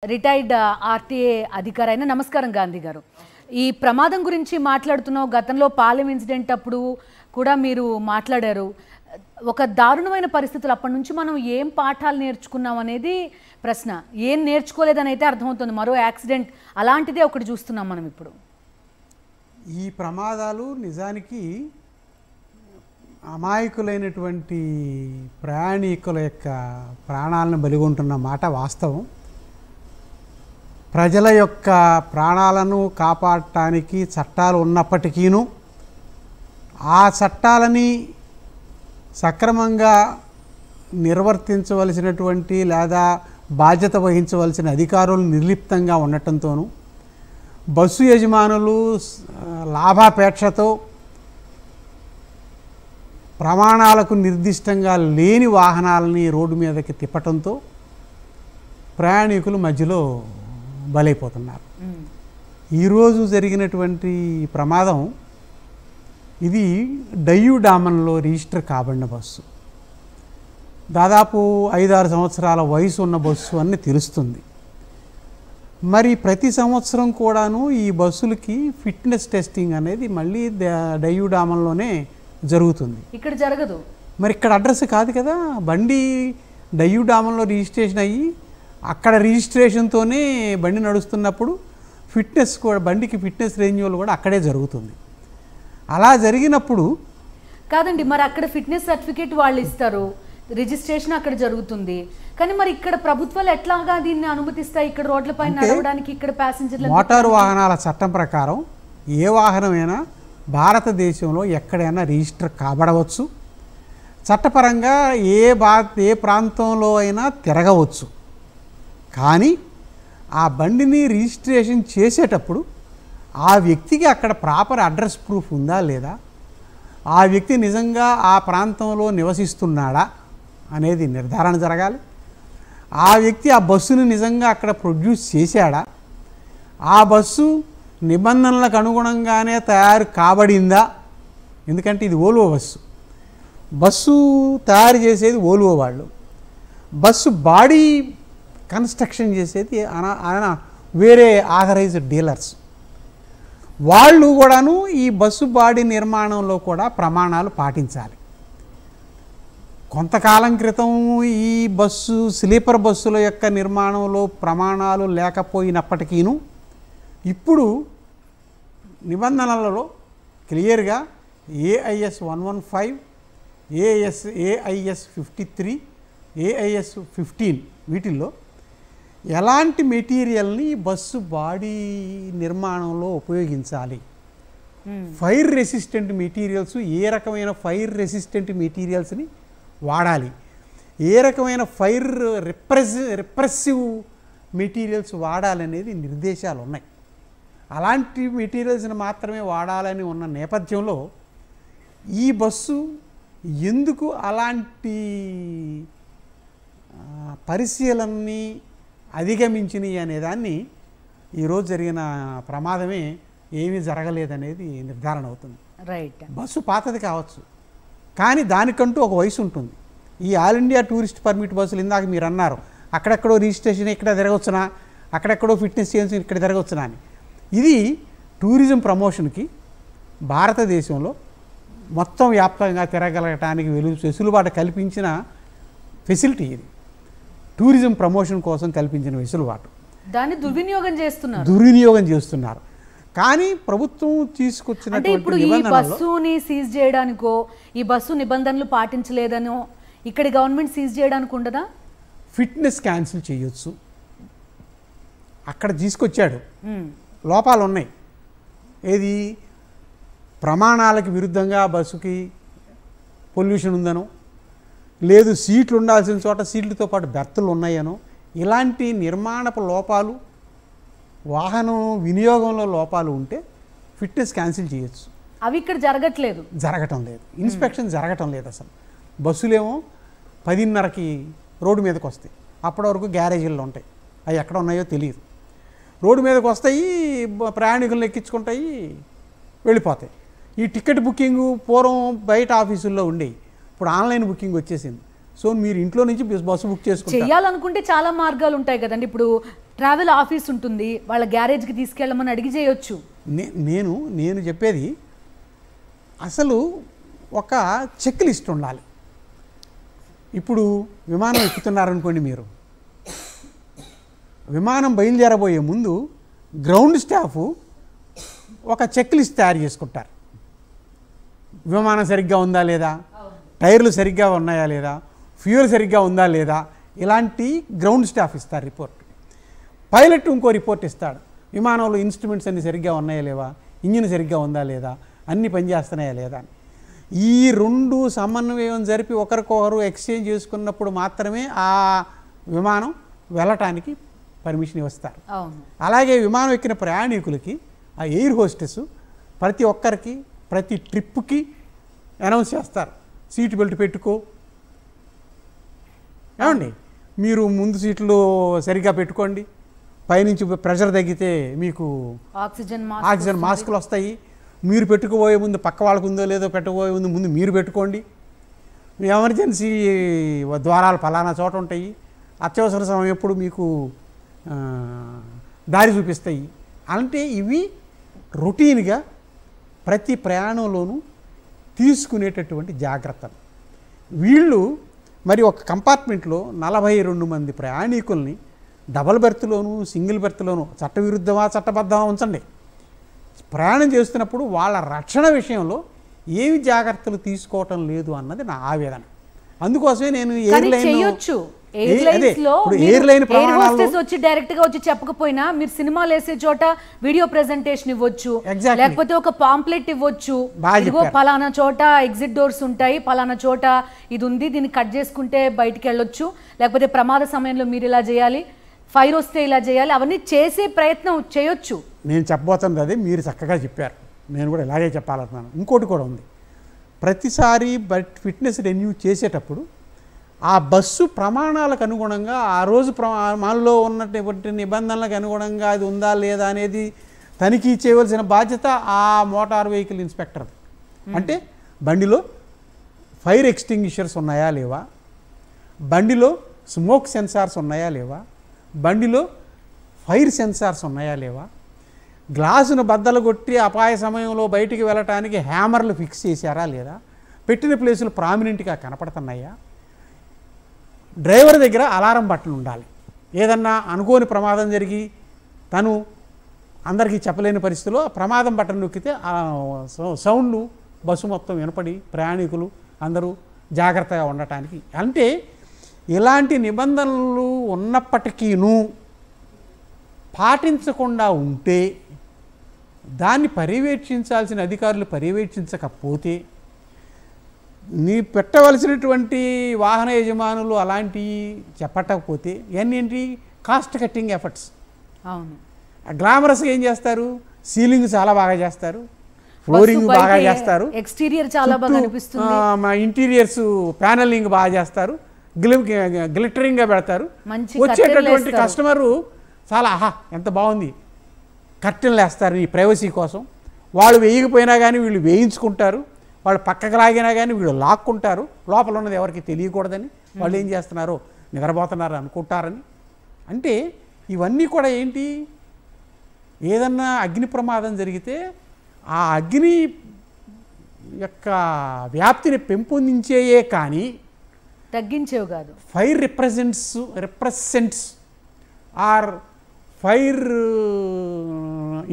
Retired RTA అధికారి అయిన నమస్కారం గాంధీ గారు. ఈ ప్రమాదం గురించి మాట్లాడుతున్నాం. గతంలో పాలెం ఇన్సిడెంట్ అప్పుడు కూడా మీరు మాట్లాడారు. ఒక దారుణమైన పరిస్థితులు అప్పటి నుంచి మనం ఏం పాఠాలు నేర్చుకున్నాం అనేది ప్రశ్న. ఏం నేర్చుకోలేదని అయితే అర్థమవుతుంది. మరో యాక్సిడెంట్ అలాంటిదే ఒకటి చూస్తున్నాం మనం ఇప్పుడు. ఈ ప్రమాదాలు నిజానికి అమాయకులైనటువంటి ప్రయాణికుల యొక్క ప్రాణాలను బలిగొంటున్న మాట వాస్తవం. ప్రజల యొక్క ప్రాణాలను కాపాడటానికి చట్టాలు ఉన్నప్పటికీను ఆ చట్టాలని సక్రమంగా నిర్వర్తించవలసినటువంటి లేదా బాధ్యత వహించవలసిన అధికారులు నిర్లిప్తంగా ఉండటంతోనూ బస్సు యజమానులు లాభాపేక్షతో ప్రమాణాలకు నిర్దిష్టంగా లేని వాహనాలని రోడ్డు మీదకి తిప్పటంతో ప్రయాణికులు మధ్యలో బలైపోతున్నారు. ఈరోజు జరిగినటువంటి ప్రమాదం ఇది డయ్యూ డామన్లో రిజిస్టర్ కాబడిన బస్సు. దాదాపు 5-6 సంవత్సరాల వయసు ఉన్న బస్సు అని తెలుస్తుంది. మరి ప్రతి సంవత్సరం కూడాను ఈ బస్సులకి ఫిట్నెస్ టెస్టింగ్ అనేది మళ్ళీ డయ్యూ డామన్లోనే జరుగుతుంది. ఇక్కడ జరగదు. మరి ఇక్కడ అడ్రస్ కాదు కదా. బండి డయ్యూ డామన్లో రిజిస్ట్రేషన్ అయ్యి అక్కడ రిజిస్ట్రేషన్తోనే బండి నడుస్తున్నప్పుడు ఫిట్నెస్ కూడా బండికి ఫిట్నెస్ రెన్యూవల్ కూడా అక్కడే జరుగుతుంది. అలా జరిగినప్పుడు కాదండి, మరి అక్కడ ఫిట్నెస్ సర్టిఫికేట్ వాళ్ళు ఇస్తారు, రిజిస్ట్రేషన్ అక్కడ జరుగుతుంది. కానీ మరి ఇక్కడ ప్రభుత్వాలు ఎట్లాగా దీన్ని అనుమతిస్తాయి ఇక్కడ రోడ్లపై నడవడానికి? ఇక్కడ ప్యాసింజర్లు మోటారు వాహనాల చట్టం ప్రకారం ఏ వాహనమైనా భారతదేశంలో ఎక్కడైనా రిజిస్టర్ కాబడవచ్చు. చట్టపరంగా ఏ ప్రాంతంలో అయినా తిరగవచ్చు. కానీ ఆ బండిని రిజిస్ట్రేషన్ చేసేటప్పుడు ఆ వ్యక్తికి అక్కడ ప్రాపర్ అడ్రస్ ప్రూఫ్ ఉందా లేదా, ఆ వ్యక్తి నిజంగా ఆ ప్రాంతంలో నివసిస్తున్నాడా అనేది నిర్ధారణ జరగాలి. ఆ వ్యక్తి ఆ బస్సును నిజంగా అక్కడ ప్రొడ్యూస్ చేశాడా, ఆ బస్సు నిబంధనలకు అనుగుణంగానే తయారు కాబడిందా. ఎందుకంటే ఇది ఓల్వో బస్సు తయారు చేసేది ఓల్వో వాళ్ళు, బస్సు బాడీ కన్స్ట్రక్షన్ చేసేది ఆయన వేరే ఆథరైజ్డ్ డీలర్స్. వాళ్ళు కూడాను ఈ బస్సు బాడీ నిర్మాణంలో కూడా ప్రమాణాలు పాటించాలి. కొంతకాలం క్రితం ఈ స్లీపర్ బస్సుల యొక్క నిర్మాణంలో ప్రమాణాలు లేకపోయినప్పటికీను ఇప్పుడు నిబంధనలలో క్లియర్గా AIS 115, AIS 53, AIS 15 వీటిల్లో ఎలాంటి మెటీరియల్ని బస్సు బాడీ నిర్మాణంలో ఉపయోగించాలి, ఫైర్ రెసిస్టెంట్ మెటీరియల్స్ ఏ రకమైన ఫైర్ రెసిస్టెంట్ మెటీరియల్స్ని వాడాలి, ఏ రకమైన ఫైర్ రిప్రెసివ్ మెటీరియల్స్ వాడాలనేది నిర్దేశాలు ఉన్నాయి. అలాంటి మెటీరియల్స్ని మాత్రమే వాడాలని ఉన్న నేపథ్యంలో ఈ బస్సు ఎందుకు అలాంటి పరిశీలనని అధిగమించినాయి అనేదాన్ని ఈరోజు జరిగిన ప్రమాదమే ఏమీ జరగలేదనేది నిర్ధారణ అవుతుంది. రైట్. బస్సు పాతది కావచ్చు, కానీ దానికంటూ ఒక వయసు ఉంటుంది. ఈ ఆల్ ఇండియా టూరిస్ట్ పర్మిట్ బస్సులు ఇందాక మీరు అన్నారు అక్కడెక్కడో రిజిస్ట్రేషన్ ఇక్కడ తిరగవచ్చునా, అక్కడెక్కడో ఫిట్నెస్ చేయించి ఇక్కడ తిరగవచ్చునా అని. ఇది టూరిజం ప్రమోషన్కి భారతదేశంలో మొత్తం వ్యాప్తంగా తిరగలగటానికి వెసులుబాటు కల్పించిన ఫెసిలిటీ. ఇది టూరిజం ప్రమోషన్ కోసం కల్పించిన వెసులుబాటు. దాన్ని దుర్వినియోగం చేస్తున్నారు. కానీ ప్రభుత్వం తీసుకొచ్చిన ఇప్పుడు ఈ బస్సుని సీజ్ చేయడానికో ఈ బస్సు నిబంధనలు పాటించలేదనో ఇక్కడ గవర్నమెంట్ సీజ్ చేయడానికి ఉండదా? ఫిట్నెస్ క్యాన్సిల్ చేయొచ్చు. అక్కడ తీసుకొచ్చాడు, లోపాలు ఉన్నాయి. ఏది ప్రమాణాలకు విరుద్ధంగా బస్సుకి పొల్యూషన్ ఉందనో, లేదు సీట్లు ఉండాల్సిన చోట సీట్లతో పాటు బెర్తులు ఉన్నాయనో, ఇలాంటి నిర్మాణపు లోపాలు, వాహనం వినియోగంలో లోపాలు ఉంటే ఫిట్నెస్ క్యాన్సిల్ చేయొచ్చు. అవి ఇక్కడ జరగటం లేదు. ఇన్స్పెక్షన్ జరగటం లేదు. అసలు బస్సులేమో 10:30కి రోడ్డు మీదకి వస్తాయి. అప్పటి వరకు గ్యారేజీల్లో ఉంటాయి, అవి ఎక్కడ ఉన్నాయో తెలియదు. రోడ్డు మీదకి వస్తాయి, ప్రయాణికులను ఎక్కించుకుంటాయి, వెళ్ళిపోతాయి. ఈ టికెట్ బుకింగ్ పూర్వం బయట ఆఫీసుల్లో ఉండేవి, ఇప్పుడు ఆన్లైన్ బుకింగ్ వచ్చేసింది. సో మీరు ఇంట్లో నుంచి బస్సు బుక్ చేసుకుంటారు. చేయాలనుకుంటే చాలా మార్గాలు ఉంటాయి కదండి. ఇప్పుడు ట్రావెల్ ఆఫీస్ ఉంటుంది, వాళ్ళ గ్యారేజ్కి తీసుకెళ్ళమని అడిగి చేయొచ్చు. నేను చెప్పేది అసలు ఒక చెక్ లిస్ట్ ఉండాలి. ఇప్పుడు విమానం ఎక్కుతున్నారనుకోండి, మీరు విమానం బయలుదేరబోయే ముందు గ్రౌండ్ స్టాఫ్ ఒక చెక్ లిస్ట్ తయారు చేసుకుంటారు. విమానం సరిగ్గా ఉందా లేదా, టైర్లు సరిగ్గా ఉన్నాయా లేదా, ఫ్యూయల్ సరిగ్గా ఉందా లేదా, ఇలాంటి గ్రౌండ్ స్టాఫ్ ఇస్తారు రిపోర్ట్. పైలట్ ఇంకో రిపోర్ట్ ఇస్తాడు, విమానంలో ఇన్స్ట్రుమెంట్స్ అన్నీ సరిగ్గా ఉన్నాయా లేవా, ఇంజిన్ సరిగ్గా ఉందా లేదా, అన్నీ పనిచేస్తున్నాయా లేదా అని. ఈ రెండు సమన్వయం జరిపి ఒకరికొకరు ఎక్స్చేంజ్ చేసుకున్నప్పుడు మాత్రమే ఆ విమానం వెళ్ళటానికి పర్మిషన్ ఇస్తారు. అలాగే విమానం ఎక్కిన ప్రయాణికులకి ఆ ఎయిర్ హోస్టెస్ ప్రతి ఒక్కరికి ప్రతి ట్రిప్కి అనౌన్స్ చేస్తారు, సీట్ బెల్ట్ పెట్టుకో, ఏమండి మీరు ముందు సీట్లు సరిగ్గా పెట్టుకోండి, పైనుంచి ప్రెషర్ తగ్గితే మీకు ఆక్సిజన్ మాస్కులు వస్తాయి, మీరు పెట్టుకుపోయే ముందు పక్క వాళ్ళకు ఉందో లేదో పెట్టుకుపోయే ముందు మీరు పెట్టుకోండి, ఎమర్జెన్సీ ద్వారాలు ఫలానా చోట ఉంటాయి, అత్యవసర సమయం ఎప్పుడు మీకు దారి చూపిస్తాయి. అంటే ఇవి రొటీన్గా ప్రతి ప్రయాణంలోనూ తీసుకునేటటువంటి జాగ్రత్తలు. వీళ్ళు మరి ఒక కంపార్ట్మెంట్లో 42 మంది ప్రయాణికుల్ని డబల్ బెర్త్లోను సింగిల్ బెర్త్లోను చట్టవిరుద్ధమా చట్టబద్ధమా ఉంచండి, ప్రయాణం చేస్తున్నప్పుడు వాళ్ళ రక్షణ విషయంలో ఏమి జాగ్రత్తలు తీసుకోవటం లేదు అన్నది నా ఆవేదన. అందుకోసమే నేను ఎయిర్లైన్ వచ్చి డైరెక్ట్ గా వచ్చి చెప్పకపోయినా మీరు సినిమాలు వేసే చోట వీడియో ప్రెజెంటేషన్ ఇవ్వచ్చు, లేకపోతే ఒక పాంప్లెట్ ఇవ్వచ్చు, ఇదిగో పలానా చోట ఎగ్జిట్ డోర్స్ ఉంటాయి, పలానా చోట ఇది ఉంది, దీన్ని కట్ చేసుకుంటే బయటికి వెళ్ళొచ్చు, లేకపోతే ప్రమాద సమయంలో మీరు ఇలా చేయాలి, ఫైర్ వస్తే ఇలా చేయాలి, అవన్నీ చేసే ప్రయత్నం చేయొచ్చు. నేను చెప్పబోతున్నది అదే, మీరు చక్కగా చెప్పారు, నేను కూడా ఇలాగే చెప్పాలనుకున్నాను. ఇంకోటి కూడా ఉంది, ప్రతిసారి ఫిట్నెస్ రెన్యూ చేసేటప్పుడు ఆ బస్సు ప్రమాణాలకు అనుగుణంగా ఆ రోజు మనలో ఉన్నటువంటి నిబంధనలకు అనుగుణంగా అది ఉందా లేదా అనేది తనిఖీ చేయవలసిన బాధ్యత ఆ మోటార్ వెహికల్ ఇన్స్పెక్టర్. అంటే బండిలో ఫైర్ ఎక్స్టింగ్విషర్స్ ఉన్నాయా లేవా, బండిలో స్మోక్ సెన్సార్స్ ఉన్నాయా లేవా, బండిలో ఫైర్ సెన్సార్స్ ఉన్నాయా లేవా, గ్లాసును బద్దలు కొట్టి అపాయ సమయంలో బయటికి వెళ్ళటానికి హ్యామర్లు ఫిక్స్ చేశారా లేదా, పెట్టిన ప్లేసులు ప్రామినెంట్గా కనపడుతున్నాయా, డ్రైవర్ దగ్గర అలారం బట్టలు ఉండాలి, ఏదన్నా అనుకోని ప్రమాదం జరిగి తను అందరికీ చెప్పలేని పరిస్థితిలో ప్రమాదం బటన్ నొక్కితే సౌండ్ బస్సు మొత్తం వినపడి ప్రయాణికులు అందరూ జాగ్రత్తగా ఉండటానికి. అంటే ఇలాంటి నిబంధనలు ఉన్నప్పటికీను పాటించకుండా ఉంటే, దాన్ని పర్యవేక్షించాల్సిన అధికారులు పర్యవేక్షించకపోతే, నీ పెట్టవలసినటువంటి వాహన యజమానులు అలాంటివి చెప్పకపోతే ఇవన్నీ కాస్ట్ కట్టింగ్ ఎఫర్ట్స్. అవును, గ్లామరస్గా ఏం చేస్తారు, సీలింగ్ చాలా బాగా చేస్తారు, ఫ్లోరింగ్ బాగా చేస్తారు, ఎక్స్టీరియర్ చాలా బాగా అనిపిస్తుంది, ఇంటీరియర్స్ ప్యానలింగ్ బాగా చేస్తారు, గ్లిటరింగ్గా పెడతారు, వచ్చేటటువంటి కస్టమరు చాలా ఆహా ఎంత బాగుంది కర్టెన్లు వేస్తారు ఈ ప్రైవసీ కోసం. వాళ్ళు వేయకపోయినా కానీ వీళ్ళు వేయించుకుంటారు, వాళ్ళు పక్కకు లాగినా కానీ వీళ్ళు లాక్కుంటారు, లోపల ఉన్నది ఎవరికి తెలియకూడదని వాళ్ళు ఏం చేస్తున్నారో నిద్రపోతున్నారు అనుకుంటారని. అంటే ఇవన్నీ కూడా ఏంటి, ఏదన్నా అగ్ని ప్రమాదం జరిగితే ఆ అగ్ని యొక్క వ్యాప్తిని పెంపొందించేయే కానీ తగ్గించేవి కాదు. ఫైర్ రిప్రెసెంట్స్ ఆర్ ఫైర్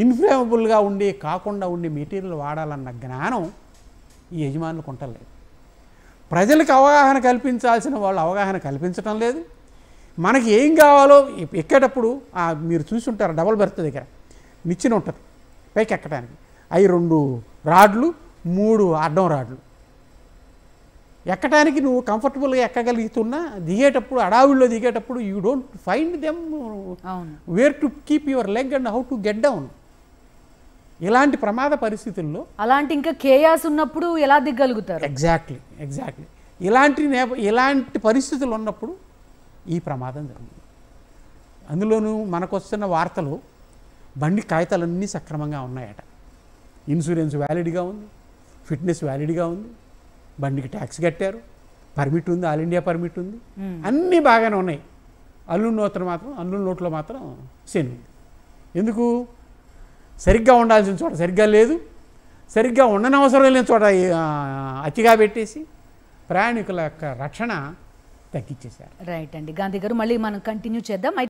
ఇన్ఫ్లేమబుల్గా ఉండే కాకుండా ఉండే మెటీరియల్ వాడాలన్న జ్ఞానం ఈ యజమానులకు ఉండలేదు. ప్రజలకు అవగాహన కల్పించాల్సిన వాళ్ళు అవగాహన కల్పించడం లేదు. మనకి ఏం కావాలో ఎక్కేటప్పుడు మీరు చూసుంటారు, డబుల్ బెర్త్ దగ్గర నిచ్చెన ఉంటుంది పైకి ఎక్కడానికి, అవి 2 రాడ్లు 3 అడ్డం రాడ్లు. ఎక్కడానికి నువ్వు కంఫర్టబుల్గా ఎక్కగలుగుతున్నా దిగేటప్పుడు అడావుల్లో దిగేటప్పుడు you don't find them where to keep your leg and how to get down. ఇలాంటి ప్రమాద పరిస్థితుల్లో అలాంటి ఇంకా కేయాస్ ఉన్నప్పుడు ఎలా దిగలుగుతారు? ఎగ్జాక్ట్లీ ఇలాంటి పరిస్థితులు ఉన్నప్పుడు ఈ ప్రమాదం జరిగింది. అందులోనూ మనకు వస్తున్న వార్తలు బండి కాగితాలన్నీ సక్రమంగా ఉన్నాయట, ఇన్సూరెన్స్ వ్యాలిడ్గా ఉంది, ఫిట్నెస్ వ్యాలిడ్గా ఉంది, బండికి ట్యాక్స్ కట్టారు, పర్మిట్ ఉంది, ఆల్ ఇండియా పర్మిట్ ఉంది, అన్నీ బాగానే ఉన్నాయి. అల్లుడి నోట్లో మాత్రం శని ఉంది. ఎందుకు? సరిగ్గా ఉండాల్సిన చోట సరిగ్గా లేదు, సరిగ్గా ఉండనవసరం లేని చోట అతిగా పెట్టేసి ప్రయాణికుల యొక్క రక్షణ తగ్గించేశారు. రైట్ అండి గాంధీ గారు, మళ్ళీ మనం కంటిన్యూ చేద్దాం.